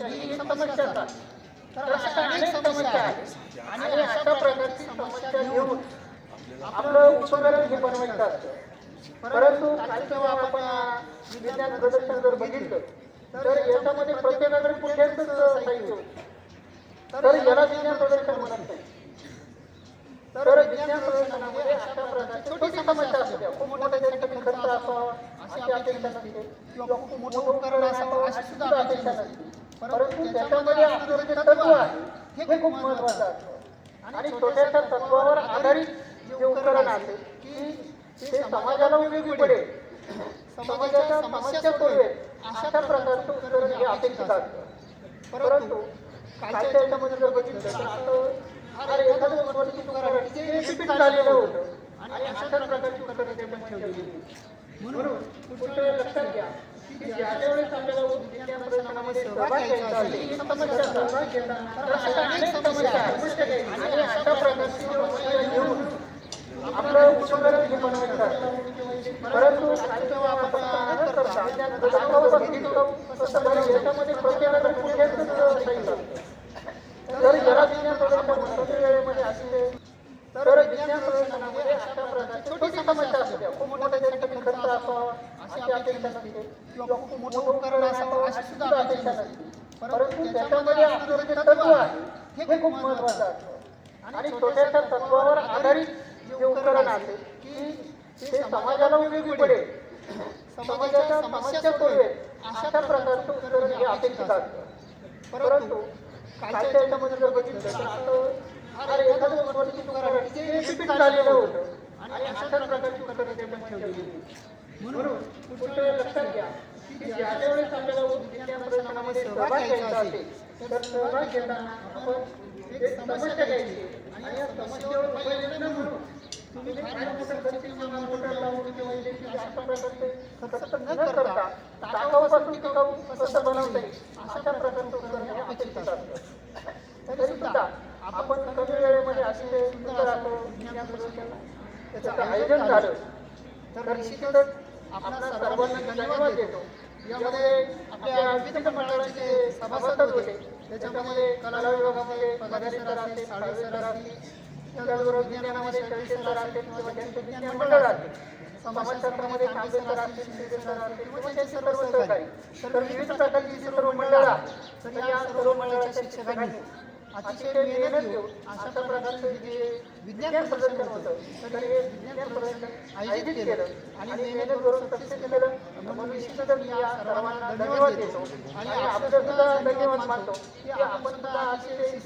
ही एक समस्या आहे. तर अशा अनेक समस्या आहेत आणि अशा प्रकारची समस्या घेऊन आपलं उपकरण हे बनवायचं असतं. परंतु काल जेव्हा आपण विज्ञान प्रदर्शन जर बघितलं तर याच्यामध्ये प्रत्येकाकडे कुठल्याच साहित्य होतं. तर याला विज्ञान प्रदर्शन म्हणत नाही. तर विज्ञान प्रदर्शनामध्ये अशा प्रकारची छोटी समस्या असू द्या, खूप मोठा त्याच्यासाठी खर्च असावा अशी अपेक्षा नसते किंवा खूप मोठं उपकरण असावं अशी सुद्धा अपेक्षा नसते. परंतु त्याच्यामध्ये आपलं जे तत्व आहे हे खूप महत्वाचं असतं आणि छोट्याशा तत्वावर आधारित जे उपकरण असेल की ते समाजाला उपयोगी पडेल, समाजाच्या समस्या सोडवेल अशा प्रकारचं उपकरण हे अपेक्षित असतं. परंतु कालच्या याच्यामध्ये जर बघितलं तर असं एखादं महत्वाचं उपकरण जे रिपीट झालेलं होतं आणि अशा प्रकारची उपकरण त्याच्यामध्ये ठेवलेली होती. म्हणून कुठे लक्षात घ्या की ज्या वेळेस आपल्याला विज्ञान प्रदर्शनामध्ये सहभाग घ्यायचा असेल, समस्या सहभाग घेताना तर अशा अनेक समस्या आहेत आणि अशा प्रकारची समस्या घेऊन आपलं उपकरण हे बनवायचं असतं. परंतु काल जेव्हा आपण न करता विज्ञान प्रदर्शनावर बघितलं तसं बरं याच्यामध्ये प्रत्येकाकडे कुठल्याच साहित्य असतं. तर याला विज्ञान प्रदर्शन म्हणतो वेळेमध्ये असते. तर विज्ञान प्रदर्शनामध्ये अशा प्रकारची छोटी समस्या असू द्या, खूप मोठा त्याच्यासाठी खर्च असावा अशी अपेक्षा नसते किंवा खूप मोठं उपकरण असावं अशी सुद्धा अपेक्षा नसते. परंतु त्याच्यामध्ये आपलं जे तत्व आहे हे खूप महत्वाचं असतं आणि छोट्याशा तत्वावर आधारित जे उपकरण असेल की ते समाजाला उपयोगी पडेल, समाजाच्या समस्या सोडवेल अशा प्रकारचं उपकरण हे अपेक्षित असतं. परंतु कालच्या याच्यामध्ये जर बघितलं तर असं एखादं महत्वाचं उपकरण जे रिपीट झालेलं होतं आणि अशा प्रकारची उपकरण त्याच्यामध्ये ठेवलेली होती. म्हणून कुठे लक्षात घ्या की ज्या वेळेस आपल्याला विज्ञान प्रदर्शनामध्ये सहभाग घ्यायचा असेल तर सहभाग घेताना आपण एक समस्या घ्यायची आणि या समस्येवर उपाययोजना म्हणून तुम्ही फार मोठं खर्च किंवा मोटर लावून किंवा इलेक्ट्रिक अशा प्रकारचे खर्च न करता टाकाऊपासून टिकाऊ कसं बनवता येईल अशा प्रकारचं उपकरण हे अपेक्षित असतं. तरी सुद्धा आपण कमी वेळेमध्ये असे सुंदर असं विज्ञान प्रदर्शन त्याचं आयोजन झालं तर निश्चितच आपल्या सर्वांना धन्यवाद देतो. यामध्ये आपल्या विविध मंडळाचे सभासद होते, त्याच्यामध्ये कला विभागामध्ये पगारे सर असतील, साळवे सर असतील, त्याचबरोबर विज्ञानामध्ये चळसे सर असतील किंवा त्यांचे विज्ञान मंडळ असतील, समाजशास्त्रामध्ये कांबे सर असतील, शिंदे सर असतील किंवा त्यांचे सर्व सहकारी, तर विविध प्रकारची सर्व मंडळं आहेत. तर या सर्व मंडळाच्या शिक्षकांनी अतिशय मेहनत घेऊन अशा प्रकारचं जे विज्ञान प्रदर्शन होतं तर हे विज्ञान प्रदर्शन आयोजित केलं आणि मेहनत करून सक्सेस केलं. म्हणून निश्चितच मी या सर्वांना धन्यवाद देतो आणि आपलं सुद्धा धन्यवाद मानतो की आपण सुद्धा अतिशय